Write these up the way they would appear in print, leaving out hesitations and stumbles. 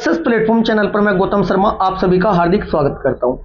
Success platform channel पर मैं गौतम शर्मा आप सभी का हार्दिक स्वागत करता हूं।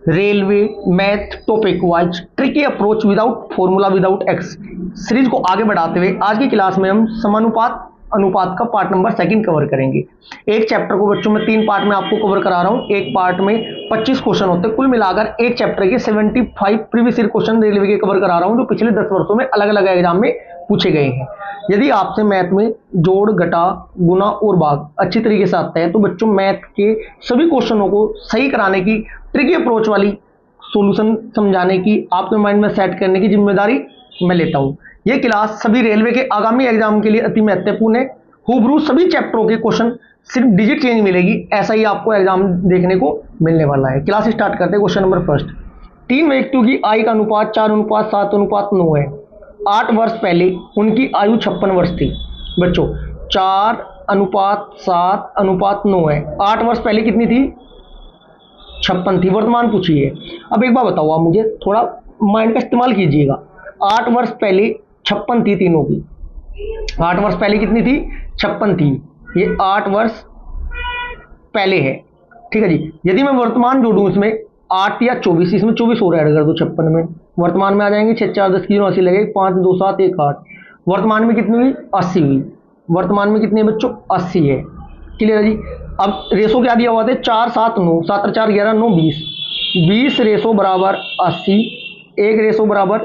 Railway math topic wise tricky approach without formula without x series को आगे बढ़ाते हुए आज की क्लास में हम समानुपात अनुपात का पार्ट नंबर 2 कवर करेंगे। एक चैप्टर को बच्चों में 3 पार्ट में आपको कवर करा रहा हूं। एक पार्ट में 25 क्वेश्चन होते हैं, कुल मिलाकर एक चैप्टर के 75 प्रीवियस ईयर क्वेश्चन रेलवे के कवर करा रहा हूं, जो पिछले 10 वर्षों में अलग अलग एग्जाम में पूछे गए हैं। यदि आपसे मैथ में जोड़, घटा, गुना और भाग अच्छी तरीके से आता है तो बच्चों मैथ के सभी क्वेश्चनों को सही कराने की, ट्रिकी अप्रोच वाली सॉल्यूशन समझाने की, आपके माइंड में सेट करने की जिम्मेदारी मैं लेता हूं। यह क्लास सभी रेलवे के आगामी एग्जाम के लिए अति महत्वपूर्ण है। हुबरू सभी चैप्टरों के क्वेश्चन सिर्फ डिजिट चेंज मिलेगी, ऐसा ही आपको एग्जाम देखने को मिलने वाला है। क्लास स्टार्ट करते हैं। क्वेश्चन नंबर फर्स्ट, 3 व्यक्तियों की आयु का अनुपात 4:7:9 है। 8 वर्ष पहले उनकी आयु 56 वर्ष थी। बच्चों 4:7:9 है। 8 वर्ष पहले कितनी थी? 56 थी। वर्तमान पूछी है। अब एक बार बताओ, आप मुझे थोड़ा माइंड का इस्तेमाल कीजिएगा। 8 वर्ष पहले 56 थी तीनों की। 8 वर्ष पहले कितनी थी? 56 थी। ये 8 वर्ष पहले है, ठीक है जी। यदि मैं वर्तमान जोड़ूं इसमें 8 या 24, इसमें 24 और ऐड कर दो 56 में, वर्तमान में आ जाएंगे 6 4 10 की 80 लगे, 5 2 7 1 8। वर्तमान में कितनी हुई? 80 हुई। वर्तमान में कितनी है बच्चों? 80 है। क्लियर है जी। अब रेशो क्या दिया हुआ था? 4 7 9, 7 4 11 9 20। 20 रेशो बराबर 80, 1 रेशो बराबर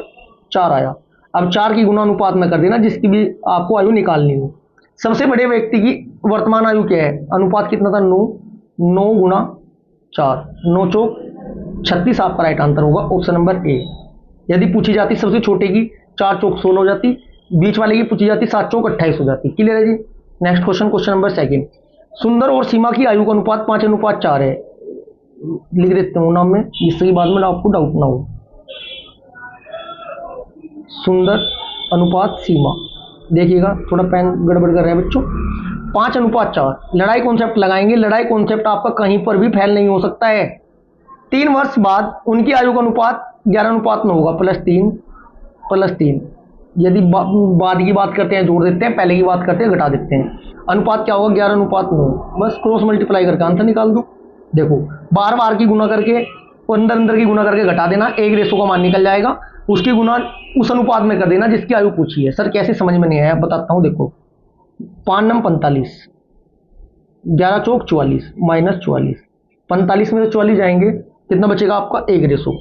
4 आया। अब 4 की गुना अनुपात में कर देना, जिसकी भी आपको आयु निकालनी हो। सबसे बड़े व्यक्ति की वर्तमान आयु क्या है? अनुपात कितना था? 9। 9 गुना 4, 9 चौक 36 आपका राइट आंसर होगा, ऑप्शन नंबर ए। यदि पूछी जाती सबसे छोटे की 4 चौक 16 हो जाती, बीच वाले की पूछी जाती 7 चौक 28 हो जाती। क्लियर है जी। नेक्स्ट क्वेश्चन, क्वेश्चन नंबर 2, सुंदर और सीमा की आयु का अनुपात 5:4 है। लिख देते हूँ नाम में, जिससे बाद में आपको डाउट ना हो। सुंदर अनुपात सीमा, देखिएगा थोड़ा पेन गड़बड़ कर रहे हैं बच्चों। 5:4 लड़ाई कॉन्सेप्ट लगाएंगे। लड़ाई कॉन्सेप्ट आपका कहीं पर भी फेल नहीं हो सकता है। 3 वर्ष बाद उनकी आयु का अनुपात 11:9 होगा, +3। यदि बाद की बात करते हैं जोड़ देते हैं, पहले की बात करते हैं घटा देते हैं। अनुपात क्या होगा? 11:9। बस क्रॉस मल्टीप्लाई करके आंसर निकाल दो। देखो बार बार की गुना करके और अंदर की गुना करके घटा देना, 1 रेशो का मान निकल जाएगा। उसकी गुना उस अनुपात में कर देना जिसकी आयु पूछी है। सर कैसे, समझ में नहीं आया, बताता हूं। देखो 5 9 45, 11 चौक 44 -44, 45 में से 44 जाएंगे, कितना बचेगा आपका? 1 रेशो,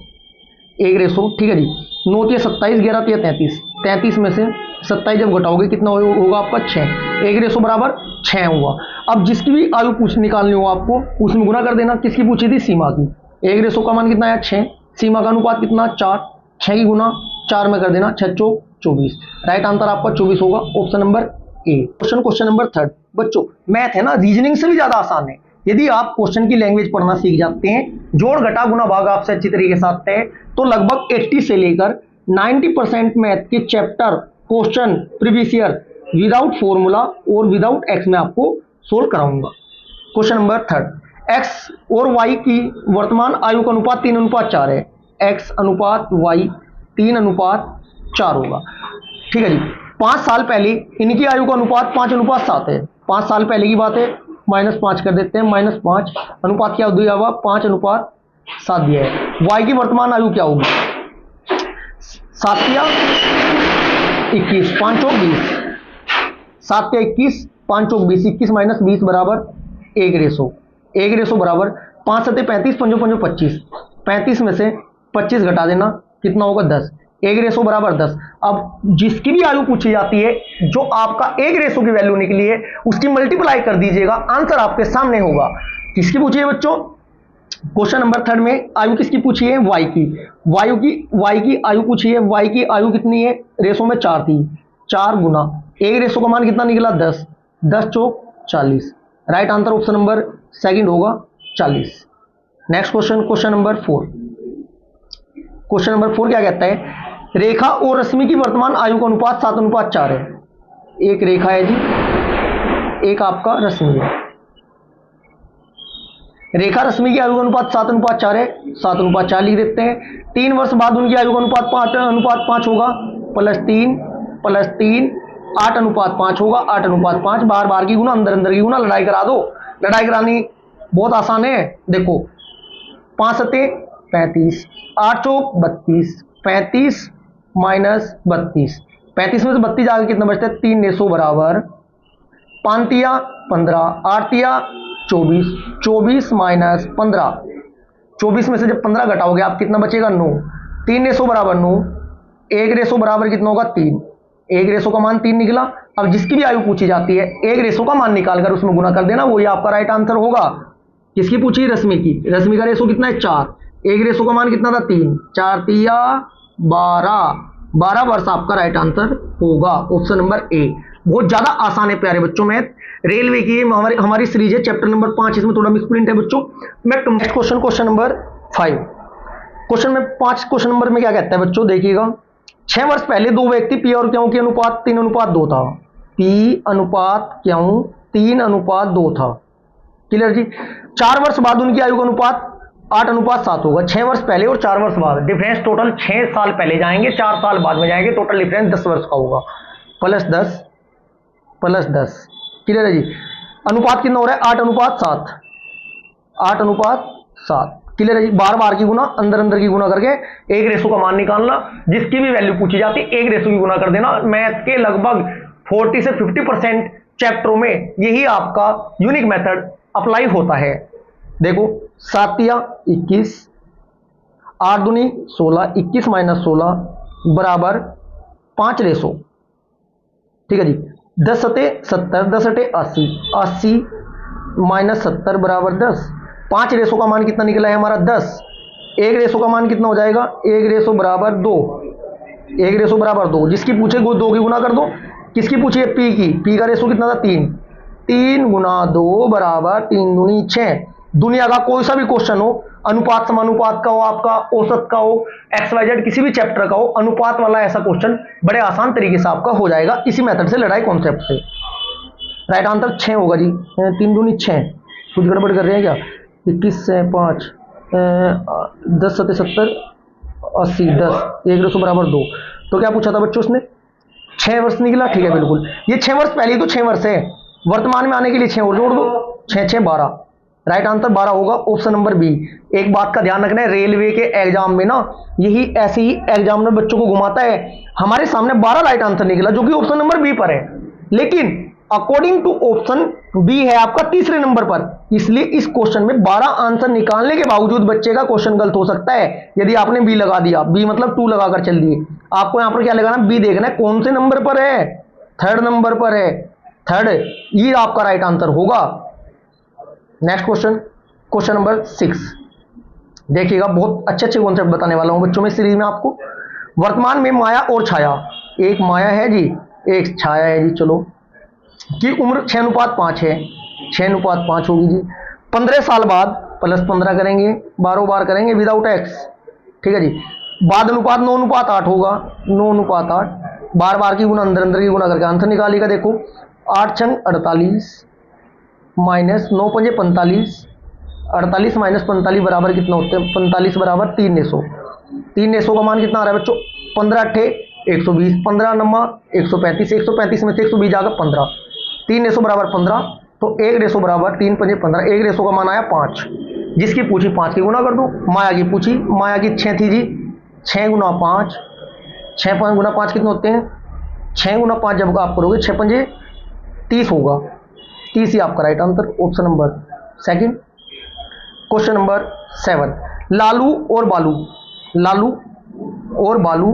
ठीक है जी। 9 3 27, 11 3 33, 33 में से 27 जब घटाओगे कितना होगा आपका? 6। 1 रेशो बराबर 6 हुआ। अब जिसकी भी आयु निकालनी हो आपको, उसमें गुना कर देना। किसकी पूछी थी? सीमा की। 1 रेशो का मान कितना है? 6। सीमा का अनुपात कितना? 4। 6 की गुना 4 में कर देना, 6 चौक 24। राइट आंसर आपका 24 होगा, option number A. Question number 3, बच्चों मैथ है ना, रीजनिंग से भी ज्यादा आसान है। यदि आप क्वेश्चन की लैंग्वेज पढ़ना सीख जाते हैं, जोड़ घटा गुना भाग आपसे अच्छी तरीके से आते हैं, तो लगभग 80 से लेकर 90% मैथ के chapter question previous year without formula और विदाउट एक्स में आपको सोल्व कराऊंगा। क्वेश्चन नंबर 3, एक्स और वाई की वर्तमान आयु का अनुपात 3:4 है। एक्स अनुपात वाई 3:4 होगा, ठीक है जी। 5 साल पहले इनकी आयु का अनुपात 5:7 है। 5 साल पहले की बात है, -5 कर देते हैं। -5 अनुपात क्या दिया हुआ? 5:7 दिया है। वाई की वर्तमान आयु क्या होगी? 7 या 21, 5 चौक 20, 7 या 21, 5 चौक 20, 21 - 20 बराबर 1 रेशो। 1 रेशो बराबर 5 7 35, 5 5 25, 35 में से 25 घटा देना, कितना होगा? 10। 1 रेशो बराबर 10। अब जिसकी भी आयु पूछी जाती है, जो आपका 1 रेशो की वैल्यू निकली है, उसकी मल्टीप्लाई कर दीजिएगा, आंसर आपके सामने होगा। किसकी पूछी है बच्चों? क्वेश्चन नंबर 3 में आयु किसकी पूछी है? वाई की। वाई की आयु पूछी है। वाई की आयु कितनी है? रेशो में 4 थी। 4 गुना 1 रेशो का मान कितना निकला? 10। 10 चौक 40। राइट आंसर ऑप्शन नंबर 2 होगा, 40। Next question, question number 4। Question number 4 क्या कहता है? रेखा और रश्मि की वर्तमान आयु का अनुपात 7:4 है। एक रेखा है जी, एक आपका रश्मि है। रेखा रश्मि की आयु का अनुपात 7:4 है। 7:4 लिख देते हैं। 3 वर्ष बाद उनकी आयु का अनुपात 5:5 होगा, +3 +3, 8:5 होगा। 8:5 बार बार की गुना, अंदर की गुना, लड़ाई करा दो। लड़ाई करानी बहुत आसान है। देखो 5 सते 35, 8 चौक 32, 35 माइनस 32, 35 में से 32 आगे कितना बचता है 3 नेसो बराबर 5 तिया 15, 8 तिया 24, 24 माइनस 15, 24 में से जब 15 घटाओगे आप कितना बचेगा 9, 3 रेसो बराबर 9, 1 रेसो बराबर कितना होगा 3, 1 रेसो का मान 3 निकला। अब जिसकी भी आयु पूछी जाती है 1 रेसो का मान निकालकर उसमें गुना कर देना, वही आपका राइट आंसर होगा। किसकी पूछी? रश्मि की। रश्मि का रेसो कितना है 4, 1 रेसो का मान कितना था 3, 4 तिया 12, 12 वर्ष आपका राइट आंसर होगा, ऑप्शन नंबर ए। बहुत ज्यादा आसान है प्यारे बच्चों। मैथ रेलवे की हमारी सीरीज है, चैप्टर नंबर 5, इसमें थोड़ा मिसप्रिंट है बच्चों। Next question, question number 5। Question में 5 क्वेश्चन नंबर में क्या कहता है बच्चों, देखिएगा। 6 वर्ष पहले दो व्यक्ति पी और क्यों की अनुपात 3:2 था। पी अनुपात क्यों 3:2 था। क्लियर जी। 4 वर्ष बाद उनकी आयु का अनुपात 8:7 होगा। 6 वर्ष पहले और 4 वर्ष बाद, डिफरेंस टोटल 6 साल पहले जाएंगे, 4 साल बाद में जाएंगे, टोटल डिफरेंस 10 वर्ष का होगा। +10 +10। क्लियर है जी। अनुपात कितना हो रहा है 8:7, 8:7। क्लियर है जी। बार बार की गुना, अंदर अंदर की गुना करके 1 रेशो का मान निकालना। जिसकी भी वैल्यू पूछी जाती है 1 रेशो की गुना कर देना। मैथ के लगभग 40 से 50% चैप्टरों में यही आपका यूनिक मेथड अप्लाई होता है। देखो 7 तिया 21, 8 दूनी 16, 21 माइनस 16 बराबर 5 रेशो। ठीक है जी। 10 सते 70, 10 अटे 80, 80 माइनस 70 बराबर 10। 5 रेशो का मान कितना निकला है हमारा 10। 1 रेशो का मान कितना हो जाएगा 1 रेशो बराबर 2, 1 रेशो बराबर 2। जिसकी पूछे 2 की गुना कर दो। किसकी पूछी है पी की। पी का रेशो कितना था 3, 3 गुना 2 बराबर 3 दूनी 6। दुनिया का कोई सा भी क्वेश्चन हो, अनुपात समानुपात का हो, आपका औसत का हो, XYZ किसी भी चैप्टर का हो, अनुपात वाला ऐसा क्वेश्चन बड़े आसान तरीके से आपका हो जाएगा इसी मेथड से, लड़ाई कॉन्सेप्ट से। राइट आंसर 6 होगा जी। 3 दूनी 6। कुछ गड़बड़ कर रहे हैं क्या। 21 से 5, 10 सते 70, 80, 10, 1 रेशो बराबर 2। तो क्या पूछा था बच्चों उसने 6 वर्ष निकला। ठीक है बिल्कुल। ये 6 वर्ष पहले तो 6 वर्ष है, वर्तमान में आने के लिए 6 और जोड़ दो, 6 6 12। राइट आंसर 12 होगा, ऑप्शन नंबर बी। एक बात का ध्यान रखना है, रेलवे के एग्जाम में ना यही ऐसे ही एग्जाम में बच्चों को घुमाता है। हमारे सामने 12 राइट आंसर निकला जो कि ऑप्शन नंबर बी पर है, लेकिन अकॉर्डिंग टू ऑप्शन बी है आपका तीसरे नंबर पर। इसलिए इस क्वेश्चन में 12 आंसर निकालने के बावजूद बच्चे का क्वेश्चन गलत हो सकता है यदि आपने बी लगा दिया। बी मतलब 2 लगाकर चल दिए। आपको यहां पर क्या लगाना, बी देखना है कौन से नंबर पर है, 3rd नंबर पर है, 3rd। ये आपका राइट आंसर होगा। Next question, question number 6। देखिएगा बहुत अच्छे अच्छे कॉन्सेप्ट बताने वाला हूं बच्चों में सीरीज में आपको। वर्तमान में माया और छाया, एक माया है जी, एक छाया है जी, चलो, की उम्र 6:5 है, 6:5 होगी जी। 15 साल बाद +15 करेंगे, 12 बार करेंगे विदाउट एक्स। ठीक है जी। बाद अनुपात 9:8 होगा, 9:8। बार बार की गुना, अंदर अंदर की गुना करके आंसर निकालिएगा। देखो 8 छंग 48 माइनस 9 पंजे 45, 48 माइनस 45 बराबर कितना होते हैं 45 बराबर 3 रेशो। 3 रेशो का मान कितना आ रहा है बच्चों 15 अट्ठे 120, 15 नमा 135, 135 में से 120 जाकर 15, 3 रेशो बराबर 15। तो 1 रेशो बराबर 3 पंजे 15, 1 रेशो का मान आया 5। जिसकी पूछी 5 की गुना कर दो। माया की पूछी, माया की 6 थी जी, 6 गुना 5, 6 5 गुना 5 कितने होते हैं 6 गुना 5 जब आप करोगे 6 पंजे 30 होगा, 30 ही आपका right answer, option number second. Question number 7। Lalu और बालू, लालू और बालू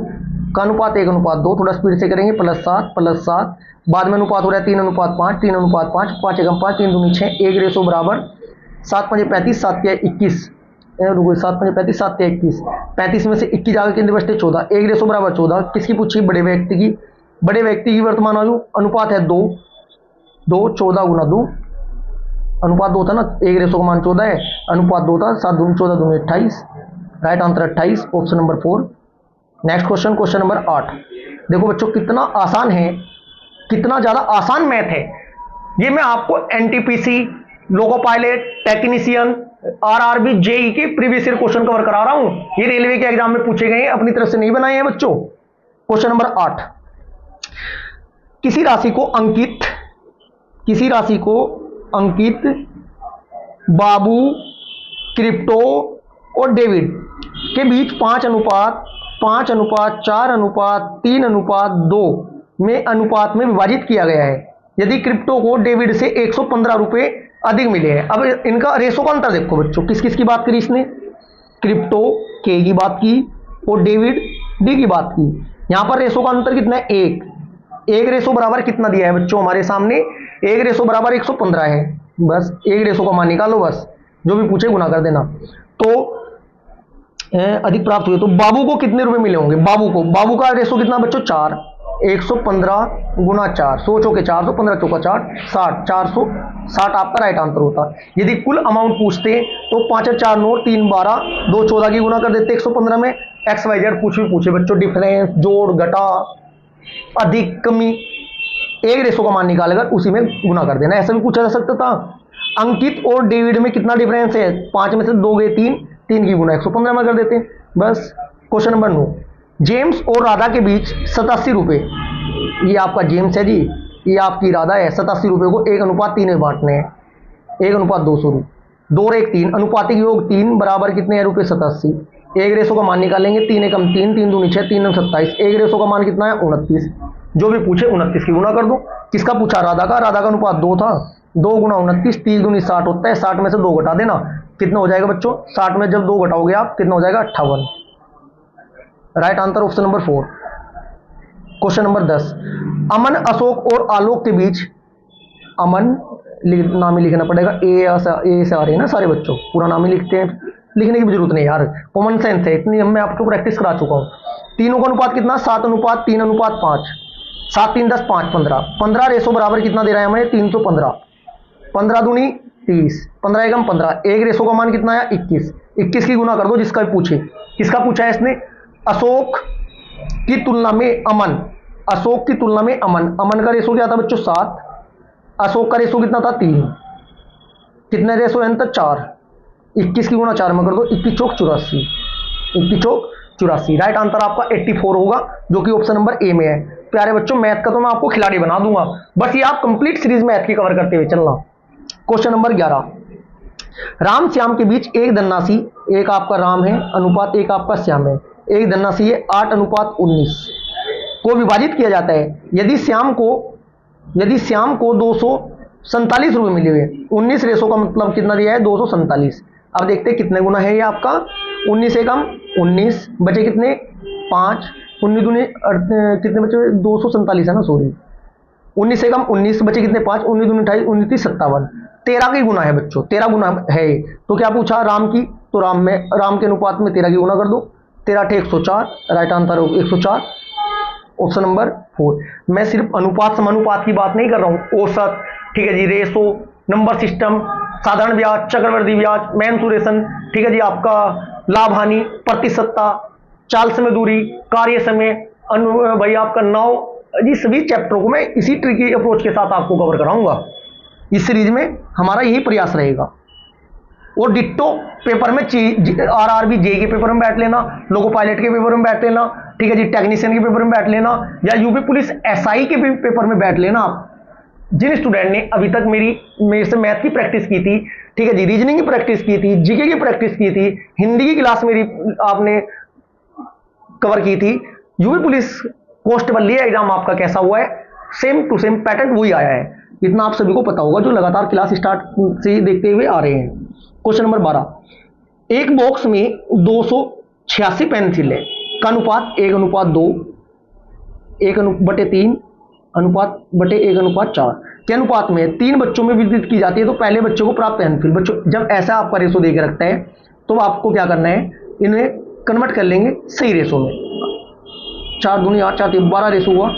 का अनुपात 1:2। थोड़ा स्पीड से करेंगे, +7 +7। बाद में अनुपात हो रहा है 3:5, 3:5, 5 एकम 5, 3 दूनी 6, 1 रेशो बराबर 7 पंजे 35, 7 तिया 21, 7 पंजे 35, 7 तिया 21। 35 में से 21 जाकर कितने बचते 14, 1 रेशो बराबर 14। किसकी पूछी, बड़े व्यक्ति की। बड़े व्यक्ति की वर्तमान आयु अनुपात है 2, 14 गुना 2, अनुपात 2 था ना, 1 रेशो का मान 14 है, अनुपात 2 था, 7 दूनी 14 दूनी 28। Right answer 28, option number 4। Next question, question number 8। देखो बच्चों कितना आसान है, कितना ज्यादा आसान मैथ है ये। मैं आपको NTPC, loco pilot, technician, RRB, JE के प्रीवियस ईयर क्वेश्चन कवर करा रहा हूं। ये रेलवे के एग्जाम में पूछे गए हैं, अपनी तरफ से नहीं बनाए हैं बच्चों। Question number 8। किसी राशि को अंकित बाबू, क्रिप्टो और डेविड के बीच 5:4:3:2 में अनुपात में विभाजित किया गया है। यदि क्रिप्टो को डेविड से 115 रुपए अधिक मिले हैं। अब इनका रेशो का अंतर देखो बच्चों, किस किस की बात करी इसने, क्रिप्टो के की बात की और डेविड डी की बात की। यहां पर रेशो का अंतर कितना है, एक रेशो बराबर कितना दिया है बच्चों हमारे सामने, एक रेशो बराबर 115 है। बस एक रेशो का मान निकालो, बस जो भी पूछे गुना कर देना। तो अधिक प्राप्त हुए तो बाबू को कितने रुपए मिले होंगे, बाबू का रेशो कितना बच्चों, 4, 115 गुना 4, 100 चौके 400, 15 चौका 4, 60, 460 आपका राइट आंसर होता। यदि कुल अमाउंट पूछते तो 5 4 9 3 12 2 14 की गुना कर देते 115 में। एक्स वाई जेड कुछ भी पूछे बच्चों, डिफरेंस, जोड़ घटा, अधिक कमी, एक रेशो का मान निकालेगा उसी में गुना कर देना। ऐसा भी पूछा जा सकता था। अंकित और डेविड में कितना डिफरेंस है, 5 में से 2 गए 3, 3 की गुना 115 में कर देते। बस क्वेश्चन नंबर 9, जेम्स और राधा के बीच 87 रुपए, ये आपका जेम्स है जी, ये आपकी राधा है। 87 रुपए को 1:3 में बांटने हैं, 1:200, 2 और 1 3, अनुपातिक योग 3 बराबर कितने हैं रुपए 87। एक रेशो का मान निकालेंगे, 3 एकम 3, 3 दूनी 6, 3 27, एक रेशो का मान कितना है 29। जो भी पूछे 29 की गुना कर दो। किसका पूछा, राधा का अनुपात 2 था, 2 गुना 29, 30 दूनी 60 होता है, 60 में से 2 घटा देना, कितना हो जाएगा बच्चों, 60 में जब 2 घटाओगे आप कितना हो जाएगा 58। Right answer option number 4। Question number 10, अमन, अशोक और आलोक के बीच, अमन नाम ही लिखना पड़ेगा, ए से आ रहे हैं ना सारे बच्चों, पूरा नाम ही लिखते हैं, लिखने की भी जरूरत नहीं यार, कॉमन सेंस है, इतनी मैं आपको प्रैक्टिस करा चुका हूं। तीनों का अनुपात कितना, 7:3:5, 7 3 10 5 15, 15 रेशो बराबर कितना दे रहा है हमें 315, 15 दूनी 30, 15 एकम 15, एक रेशो का मान कितना है 21, 21 की गुना कर दो जिसका भी पूछे। किसका पूछा है इसने, अशोक की तुलना में अमन, अशोक की तुलना में अमन, अमन का रेशो क्या था बच्चों 7, अशोक का रेशो कितना था 3, कितने रेशो है तक 4, 21 की गुना 4 में कर दो, 21 चौक 84, 21 चौक 84। राइट आंसर आपका 84 होगा, जो कि ऑप्शन नंबर ए में है। प्यारे बच्चों मैथ का तो मैं आपको खिलाड़ी बना दूंगा, बस ये आप कंप्लीट सीरीज मैथ की कवर करते हुए चलना। क्वेश्चन नंबर 11, राम श्याम के बीच एक धनराशि, एक आपका राम है अनुपात एक आपका श्याम है, एक धनराशि है 8:19 को विभाजित किया जाता है। यदि श्याम को 247 रुपए मिले हुए, 19 रेशो का मतलब कितना दिया है 247। अब देखते हैं कितने गुना है ये आपका, 19 एकम 19 बचे कितने 5, 19 दूनी कितने बचे 247 है ना, सॉरी 19 एकम 19 बचे कितने 5, 19 दूनी 28, 19 30 57, 13 की गुना है बच्चों, 13 गुना है। तो क्या पूछा राम की, तो राम के अनुपात में 13 की गुना कर दो, 13 8 104, राइट आंसर 104 ऑप्शन नंबर 4। मैं सिर्फ अनुपात समानुपात की बात नहीं कर रहा हूं, औसत, ठीक है जी, रेशो, नंबर सिस्टम, साधारण ब्याज, चक्रवृद्धि ब्याज, मेंसुरेशन, ठीक है जी, आपका लाभ हानि, प्रतिशतता, चाल समय दूरी, कार्य समय, भाई आपका 9 जी, सभी चैप्टरों को मैं इसी ट्रिकी अप्रोच के साथ आपको कवर कराऊंगा। इस सीरीज में हमारा यही प्रयास रहेगा। और डिट्टो पेपर में आरआरबी जे के पेपर में बैठ लेना, लोको पायलट के पेपर में बैठ लेना, ठीक है जी, टेक्नीशियन के पेपर में बैठ लेना, या यूपी पुलिस एसआई के पेपर में बैठ लेना। आप जिन स्टूडेंट ने अभी तक मेरे से मैथ की प्रैक्टिस की थी, ठीक है जी, रीजनिंग की प्रैक्टिस की थी, जीके की प्रैक्टिस की थी, हिंदी की क्लास मेरी आपने कवर की थी, यूपी पुलिस कांस्टेबल ये एग्जाम आपका कैसा हुआ है, सेम टू सेम पैटर्न वही आया है, इतना आप सभी को पता होगा जो लगातार क्लास स्टार्ट से देखते हुए आ रहे हैं। क्वेश्चन नंबर 12, एक बॉक्स में 286 पेंसिल है का अनुपात 1:2, 1/3 अनुपात बटे 1:4 के अनुपात में 3 बच्चों में वितरित की जाती है। तो पहले बच्चों को प्राप्त पेंसिल, बच्चों जब ऐसा आपका रेशो दे के रखता है तो आपको क्या करना है, इन्हें कन्वर्ट कर लेंगे सही रेशो में। 4 दूनी 8, 4 3 12 रेशो हुआ,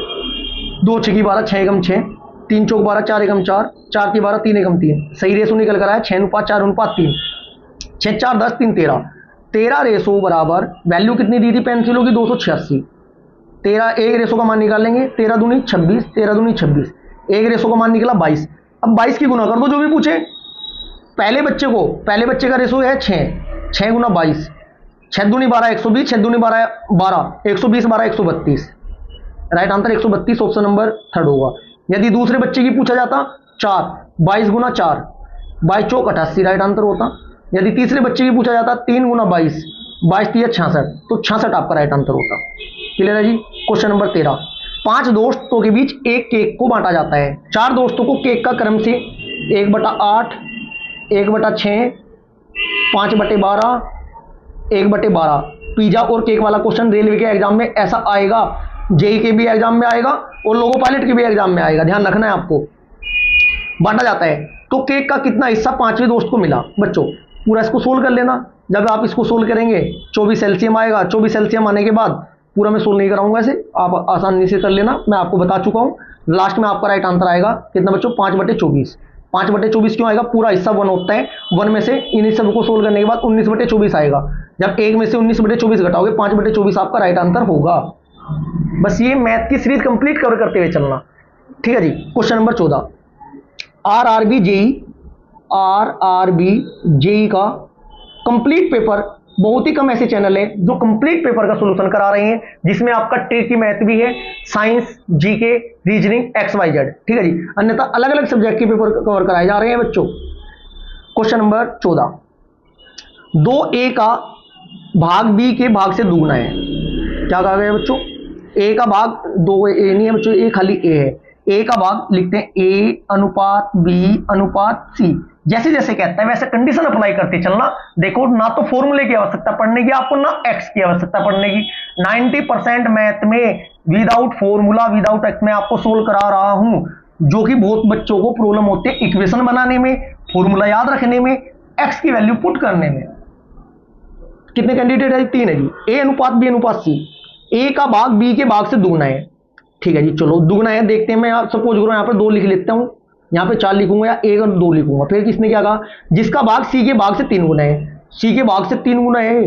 2 6 की 12, 6 एकम 6, 3 चौक 12, 4 एकम 4, 4 की 12, 3 एकम 3, सही रेशो निकल कर आया 6:4:3, 6 4 10 3 13, 13 रेशो बराबर वैल्यू कितनी दी थी पेंसिलों की 286, 13 एक रेशो का मान निकाल लेंगे, 13 दूनी 26, 13 दूनी 26, एक रेशो का मान निकला 22। अब 22 की गुना कर दो जो भी पूछे। पहले बच्चे का रेशो है 6 गुना 22, 6 दूनी 12 120, 6 दूनी 12 12, 120 12 132, राइट आंसर 132 ऑप्शन नंबर 3 होगा। यदि दूसरे बच्चे की पूछा जाता 4, 22 गुना 4, 22 चौक 88 राइट आंसर होता। यदि तीसरे बच्चे की पूछा जाता 3 गुना 22, 22 3 66, तो 66 आपका राइट आंसर होता। क्लियर है जी। क्वेश्चन नंबर 13, 5 दोस्तों के बीच एक केक को बांटा जाता है। 4 दोस्तों को केक का क्रम से 1/8, 1/6, 5/12, 1/12 पिज्जा और केक वाला क्वेश्चन रेलवे के एग्जाम में ऐसा आएगा, जेई के भी एग्जाम में आएगा और लोको पायलट के भी एग्जाम में आएगा, ध्यान रखना है आपको। बांटा जाता है तो केक का कितना हिस्सा 5वें दोस्त को मिला। बच्चों पूरा इसको सोल्व कर लेना। जब आप इसको सोल्व करेंगे 24 एलसीएम आएगा। 24 एलसीएम आने के बाद पूरा मैं सोल्व नहीं कराऊंगा, इसे आप आसानी से कर लेना, मैं आपको बता चुका हूं। लास्ट में आपका राइट आंसर आएगा कितना बच्चों, 5/24। 5/24 क्यों आएगा, पूरा हिस्सा 1 होता है, 1 में से इन सबको सोल्व करने के बाद 19/24 आएगा। जब 1 में से 19/24 घटाओगे 5/24 आपका राइट आंसर होगा। बस ये मैथ की सीरीज कंप्लीट कवर करते हुए चलना, ठीक है जी। क्वेश्चन नंबर 14, आरआरबी जेई का कंप्लीट पेपर, बहुत ही कम ऐसे चैनल है जो कंप्लीट पेपर का सॉल्यूशन करा रहे हैं, जिसमें आपका ट्रिकी मैथ भी है, साइंस, जीके, रीजनिंग, XYZ, ठीक है जी। अन्यथा अलग अलग सब्जेक्ट के पेपर कवर कराए जा रहे हैं बच्चों। क्वेश्चन नंबर 14, 2a का भाग b के भाग से दुगना है। क्या कहा गया बच्चों, a का भाग 2a नहीं है बच्चों, a खाली a है। a का भाग लिखते हैं a/b/c। जैसे जैसे कहता है वैसे कंडीशन अप्लाई करते चलना। देखो ना तो फॉर्मूले की आवश्यकता पढ़ने की आपको, ना एक्स की आवश्यकता पढ़ने की। 90% मैथ में विदाउट फॉर्मूला, विदाउट एक्स में आपको सोल्व करा रहा हूं, जो कि बहुत बच्चों को प्रॉब्लम होती है इक्वेशन बनाने में, फॉर्मूला याद रखने में, एक्स की वैल्यू पुट करने में। कितने कैंडिडेट है, 3 है जी। a/b/c, a का भाग b के भाग से दुगना है, ठीक है जी। चलो दुगना है, देखते हैं। मैं सपोज करो यहाँ पर 2 लिख लेता हूँ, यहाँ पे 4 लिखूंगा या 1 और 2 लिखूंगा। फिर किसने क्या कहा, जिसका भाग c के भाग से 3 गुना है। c के भाग से 3 गुना है,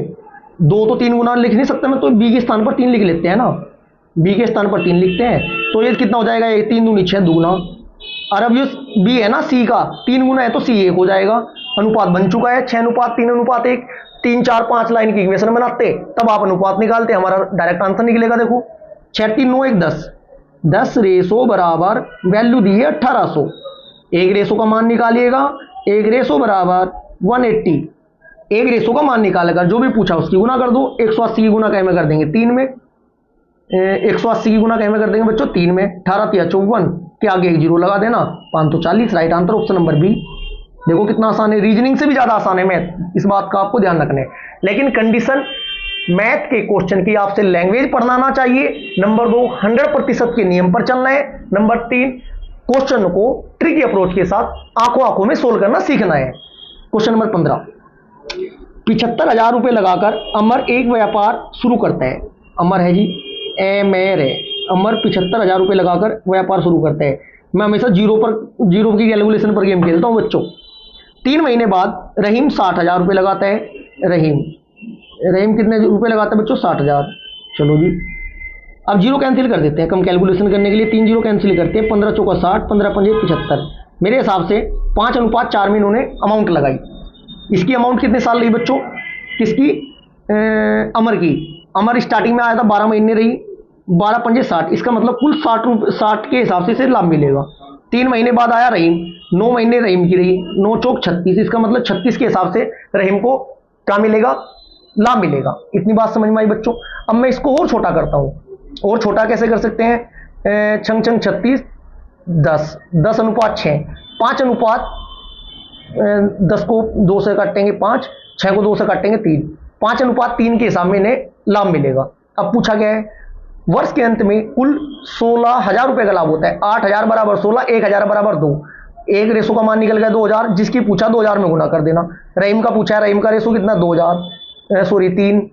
2 तो 3 गुना लिख नहीं सकता मैं, तो b के स्थान पर 3 लिख लेते हैं ना, b के स्थान पर 3 लिखते हैं। तो ये कितना हो जाएगा, 3 दूनी 6 दुगना। और अब ये b है ना c का 3 गुना है, तो c 1 हो जाएगा। अनुपात बन चुका है 6:3:1। 3 4 5 लाइन की इक्वेशन बनाते, तब आप अनुपात निकालते, हमारा डायरेक्ट आंसर निकलेगा। देखो 6 3 9 1 10, 10 रेशो बराबर वैल्यू दी है 1800। 1 रेशो का मान निकालिएगा, 1 रेशो बराबर 180। 1 रेशो का मान निकालेगा, जो भी पूछा उसकी गुना कर दो। 180 की गुना कैसे कर देंगे, 3 में। 180 की गुना कैसे कर देंगे बच्चों, 3 में। 18 3 54 के आगे एक 0 लगा देना, 540। Right answer option number B. देखो कितना आसान है, रीजनिंग से भी ज्यादा आसान है मैथ, इस बात का आपको ध्यान रखना है। लेकिन कंडीशन मैथ के क्वेश्चन की आपसे लैंग्वेज पढ़ना आना चाहिए। नंबर 2, 100% के नियम पर चलना है। नंबर 3, क्वेश्चन को ट्रिकी अप्रोच के साथ आंखों आंखों में सोल्व करना सीखना है। क्वेश्चन नंबर 15, 75,000 रुपए लगाकर अमर एक व्यापार शुरू करता है। अमर है जी, एमेर है। अमर 75,000 रुपए लगाकर व्यापार शुरू करता है। मैं हमेशा जीरो की कैलकुलेशन पर गेम खेलता हूं बच्चों। 3 महीने बाद रहीम 60,000 रुपए लगाता है। रहीम कितने रुपए लगाता है बच्चों, 60,000। चलो जी, अब 0 कैंसिल कर देते हैं, कम कैलकुलेशन करने के लिए 3 0 कैंसिल करते हैं। 15 चौका 60, 15 पंजे 75। मेरे हिसाब से 5:4 में इन्होंने अमाउंट लगाई। इसकी अमाउंट कितने साल रही बच्चों, किसकी, अमर की। अमर स्टार्टिंग में आया था 12 महीने रही, 12 पंजे 60। इसका मतलब कुल 60 के हिसाब से इसे लाभ मिलेगा। 3 महीने बाद आया रहीम, 9 महीने रहीम की रही, 9 चौक 36। इसका मतलब 36 के हिसाब से रहीम को क्या मिलेगा, लाभ मिलेगा। इतनी बात समझ में आई बच्चों। अब मैं इसको और छोटा करता हूं। और छोटा कैसे कर सकते हैं, 6 36 10, 10:6, 5:10 को 2 से काटेंगे 5, 6 को 2 से काटेंगे 3, 5:3 के हिसाब में इन्हें लाभ मिलेगा। अब पूछा गया है वर्ष के अंत में कुल 16,000 रुपए का लाभ होता है। 8,000 बराबर 16, 1,000 बराबर 2। 1 रेशो का मान निकल गया 2,000, जिसकी पूछा 2,000 में गुना कर देना। रहीम का पूछा है, रहीम का रेशो कितना, 2,000 सॉरी 3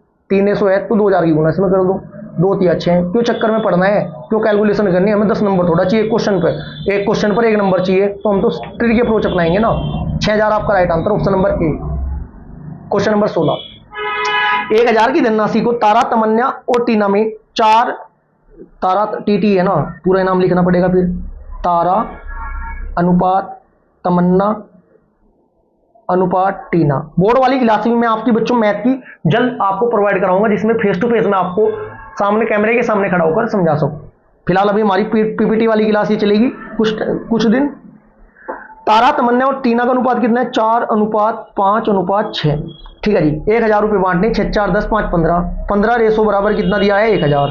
रेशो है, तो 2,000 की गुना इसमें कर दो। 2 3 अच्छे हैं, क्यों चक्कर में पढ़ना है, क्यों कैलकुलेशन करनी है। हमें 10 नंबर थोड़ा चाहिए क्वेश्चन पर, एक क्वेश्चन पर 1 नंबर चाहिए, तो हम तो ट्रिकी अप्रोच अपनाएंगे ना। 6,000 आपका right answer option number A. Question number 16, 1,000 की धनराशि को तारा, तमन्ना और टीना में 4, तारा टीटी है ना, पूरा नाम लिखना पड़ेगा फिर, तारा अनुपात तमन्ना अनुपात टीना। बोर्ड वाली क्लास में मैं आपकी बच्चों मैथ की जल्द आपको प्रोवाइड कराऊंगा, जिसमें फेस टू फेस में आपको सामने कैमरे के सामने खड़ा होकर समझा सकूं। फिलहाल अभी हमारी पीपीटी वाली क्लास ही चलेगी कुछ दिन। तारा, तमन्ना और टीना का अनुपात कितना है? 4:5:6। ठीक है जी। 1,000 रुपये बांटने, 6 4 10 5 15, 15 रेशो बराबर कितना दिया है? 1,000।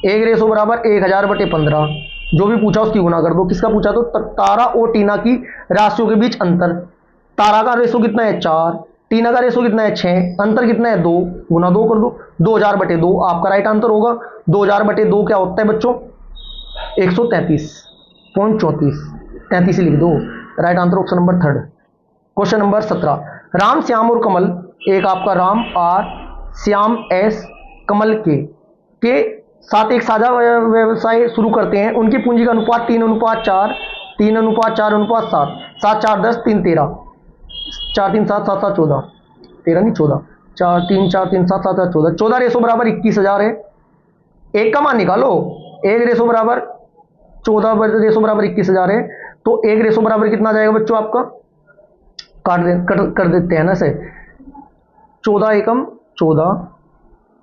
1 रेशो बराबर 1,000/15। जो भी पूछा उसकी गुना कर दो। किसका पूछा? तो तारा और टीना की राशियों के बीच अंतर। तारा का रेशो कितना है? 4। टीना का रेशो कितना है? 6। अंतर कितना है? 2। गुना 2 कर दो। 2,000/2 आपका राइट आंसर होगा। 2,000/2 क्या होता है बच्चों? 133.34। 33 लिख दो। Right answer option number 3। Question number 17। Ram, Shyam और कमल, एक आपका राम आर, श्याम एस, कमल के साथ एक साझा व्यवसाय शुरू करते हैं। उनकी पूंजी का अनुपात 3:4, 3:4:7, 7 4 10 3 13, 4 3 7 7 7 14, 13 नहीं 14, 4 3 4 3 7 7 7 14, 14 रेशो बराबर 21,000 है। एक का मान निकालो। 1 रेशो बराबर 14 रेशो बराबर 21,000 है। तो 1 रेशो बराबर कितना आ जाएगा बच्चों आपका? कर देते हैं ना से। 14 एकम 14,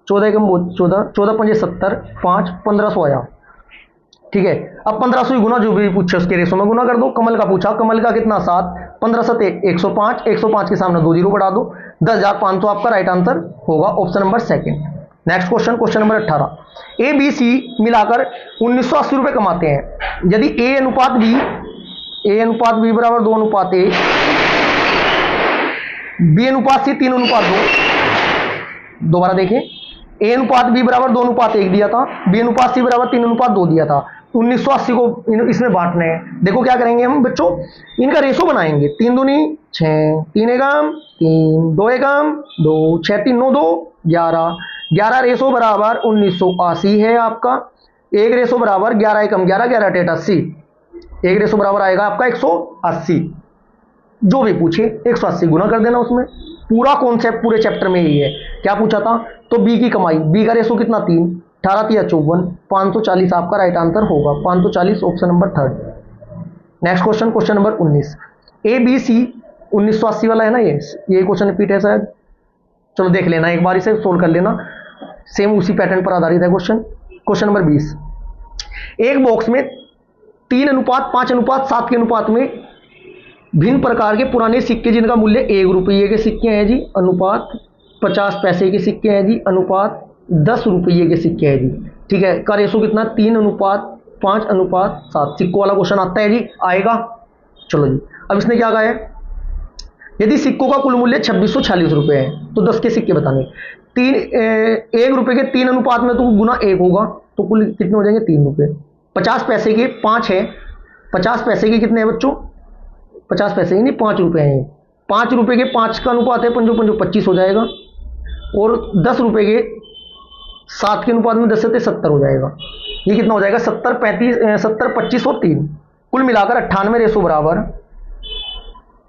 14 एकम 14, 14 पंजे 70, 5 1500 आया। ठीक है। अब 1500 ही गुना जो भी पूछे उसके रेशो में गुना कर दो। कमल का पूछा, कमल का कितना? 7, 15 7 105, 105 के सामने 2 जीरो बढ़ा दो। 10,500 आपका राइट आंसर होगा option number 2। Next question, question number 18। A B C मिलाकर 1980 रुपए कमाते हैं। यदि ए अनुपात बी बराबर 2:1, बी अनुपात सी 3:2। दोबारा देखें, ए अनुपात बी बराबर 2:1 दिया था, बी अनुपात सी बराबर 3:2 दिया था। 1980 को इसमें बांटने हैं। देखो क्या करेंगे हम बच्चों, इनका रेशो बनाएंगे। 3 दूनी 6, 3 एकम 3, 2 एकम 2, 6 3 9 2 11, 11 रेशो बराबर 1980 है आपका। 1 रेशो बराबर 11 एकम 11, 11 8 80। 1 रेशो बराबर आएगा आपका 180। जो भी पूछे 180 गुना कर देना उसमें। पूरा कॉन्सेप्ट पूरे चैप्टर में यही है। क्या पूछा था? तो बी की कमाई, बी का रेशो कितना? 3, 18 3 54, 540 आपका राइट आंसर होगा। 540 option number 3। Next question, question number 19। A B C 1980 वाला है ना, ये क्वेश्चन रिपीट है शायद। चलो देख लेना एक बार, इसे सोल्व कर लेना। सेम उसी पैटर्न पर आधारित है क्वेश्चन। Question number 20। एक बॉक्स में 3:5:7 के अनुपात में भिन्न प्रकार के पुराने सिक्के जिनका मूल्य 1 रुपये के सिक्के हैं जी, अनुपात 50 पैसे के सिक्के हैं जी, अनुपात 10 रुपये के सिक्के हैं जी। ठीक है। का रेशो कितना? 3:5:7 सिक्कों वाला क्वेश्चन आता है जी, आएगा। चलो जी, अब इसने क्या कहा है? यदि सिक्कों का कुल मूल्य 2646 रुपये है तो 10 के सिक्के बताने। 1 रुपये के 3 अनुपात में तो गुना 1 होगा, तो कुल कितने हो जाएंगे? 3 रुपये। 50 पैसे के 5 है, 50 पैसे के कितने हैं बच्चों? 50 पैसे ही नहीं, 5 रुपये हैं। 5 रुपये के 5 का अनुपात है 5 5 25 हो जाएगा। और 10 रुपये के 7 के अनुपात में 10 से 70 हो जाएगा। ये कितना हो जाएगा? 70 35 70 25 और 3 कुल मिलाकर 98 रेशो बराबर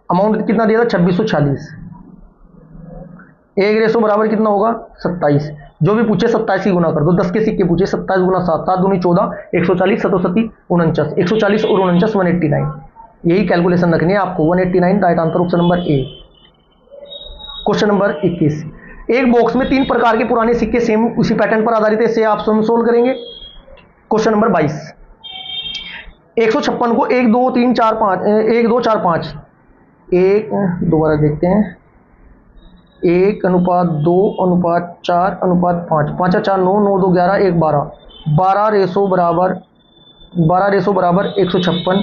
अमाउंट कितना दिया था? 2646। 1 रेशो बराबर कितना होगा? 27। जो भी पूछे 27 की गुना कर दो। 10 के सिक्के पूछे, 27 गुना 7, 7 दूनी 14, 140 7 7 49, 140 और 49 189। यही कैलकुलेशन रखनी है आपको। 189 right answer option number A. Question number 21। एक बॉक्स में 3 प्रकार के पुराने सिक्के सेम उसी पैटर्न पर आधारित है, इसे आप सोल्व करेंगे। Question number 22। 156 को 1 2 3 4 5 1 2 4 5 एक दोबारा देखते हैं। 1:2:4:5, 5 4 9 9 2 11 1 12, 12 रेशो बराबर 156।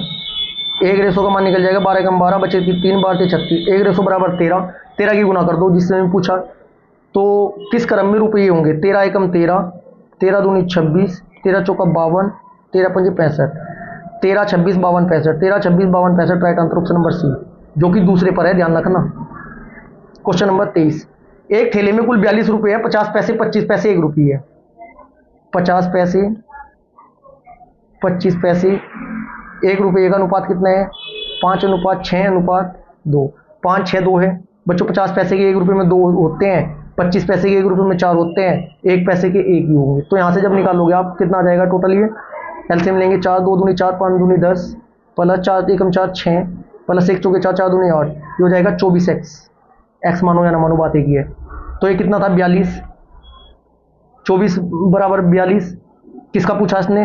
1 रेशो का मान निकल जाएगा 12 कम 12 बचे 3 12 36। 1 रेशो बराबर 13, 13 की गुना कर दो जिससे मैंने पूछा। तो किस क्रम में रुपये होंगे? 13 एकम 13, 13 दूनी 26, 13 चौका 52, 13 पंजे 65, 13 26 52 65, 13 26 52 65 right answer option number C, जो कि दूसरे पर है, ध्यान रखना। Question number 23। एक थैले में कुल 42 रुपये है, 50 पैसे 25 पैसे 1 रुपये है। 50 पैसे 25 पैसे 1 रुपये का अनुपात कितना है? 5:6:2। 5 6 2 है बच्चों। 50 पैसे के 1 रुपये में 2 होते हैं, 25 पैसे के 1 रुपये में 4 होते हैं, 1 पैसे के 1 ही होंगे। तो यहाँ से जब निकालोगे आप कितना आ जाएगा टोटल? ये एलसीएम लेंगे 4 2 दूनी 4 5 दूनी 10 प्लस 4 एकम 4 6 प्लस 1 चौके 4 4 दूनी 8, ये हो जाएगा 24x। एक्स मानो या ना मानो बात एक ही है। तो ये कितना था? 42। 24 बराबर 42 किसका पूछा इसने?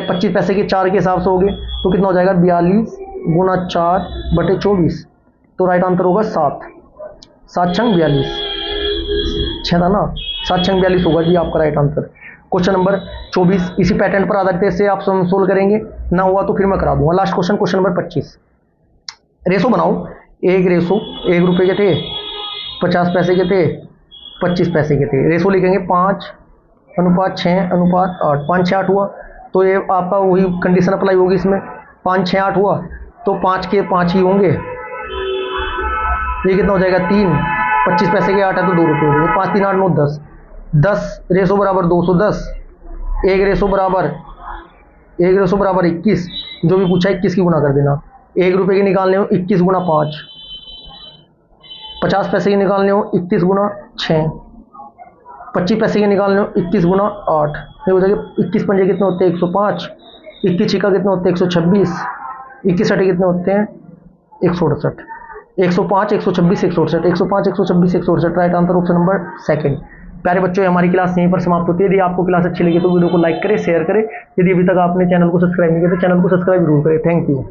25 पैसे के 4 के हिसाब से हो गए, तो कितना हो जाएगा? 42 गुना 4/24, तो राइट आंसर होगा 7। 7 छंग 42, 6 था ना, 7 छंग 42 होगा जी आपका राइट आंसर। क्वेश्चन नंबर 24 इसी पैटर्न पर आधारित से आप सोल्व करेंगे, ना हुआ तो फिर मैं करा दूंगा। Last question, question number 25, ratio बनाओ। एक रेशो 1 रुपये के थे, 50 पैसे के थे, 25 पैसे के थे। रेशो लिखेंगे 5:6:8, 5 6 8 हुआ, तो ये आपका वही कंडीशन अप्लाई होगी इसमें। 5 6 8 हुआ तो 5 के 5 ही होंगे, ये कितना हो जाएगा 3, 25 पैसे के 8 है तो 2 रुपये हो जाएंगे। 5 3 8 9 10, 10 रेशो बराबर 210, एक रेशो बराबर 21, जो भी पूछा 21 की गुना कर देना। 1 रुपये की निकालने हो 21 गुना 5, 50 पैसे की निकालने हो 21 गुना 6, 25 पैसे की निकालने हो 21 गुना 8, ये हो जाएगा 21 पंजे कितने होते हैं 105, 21 छिका कितने होते हैं 126, 21 सटे कितने होते हैं 168, 105 126 168, 105 126 168, right answer option number second. प्यारे बच्चों, हमारी क्लास यहीं पर समाप्त होती है। यदि आपको क्लास अच्छी लगी तो वीडियो को लाइक करें, शेयर करें। यदि अभी तक आपने चैनल को सब्सक्राइब नहीं किया तो चैनल को सब्सक्राइब जरूर करें। Thank you.